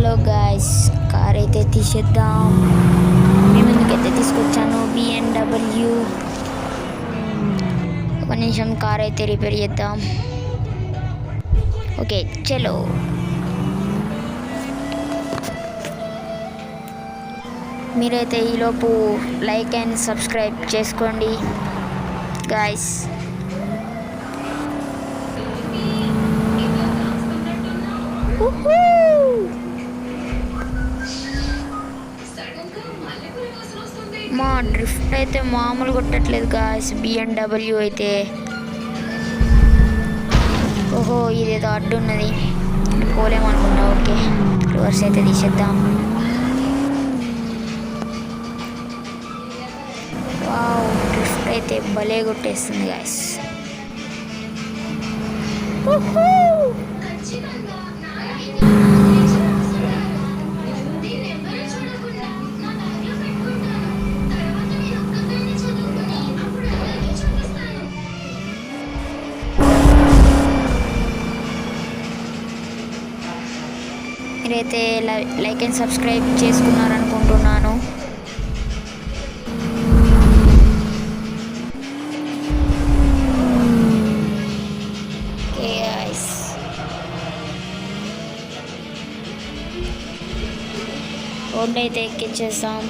Hello guys, car అయితే తీసేద్దాం. మీ ముందుకైతే తీసుకొచ్చాను BMW. ఒక నిమిషం, కార్ అయితే రిపేర్ చేద్దాం. ఓకే చలో. మీరైతే ఈలోపు లైక్ అండ్ సబ్స్క్రైబ్ చేసుకోండి గాయ్స్. మా డ్రిఫ్ట్ అయితే మామూలు కొట్టట్లేదు గాయ్స్. BMW అయితే ఓహో ఇదేదో అడ్డు ఉన్నది, పోలేమనుకుంటా. ఓకే రివర్స్ అయితే తీసేద్దాం. వావ్, డ్రిఫ్ట్ అయితే భలే కొట్టేస్తుంది గాయ్స్. మీరైతే లైక్ అండ్ సబ్స్క్రైబ్ చేసుకున్నారనుకుంటున్నాను. రోడ్డు అయితే ఎక్కించేస్తాం.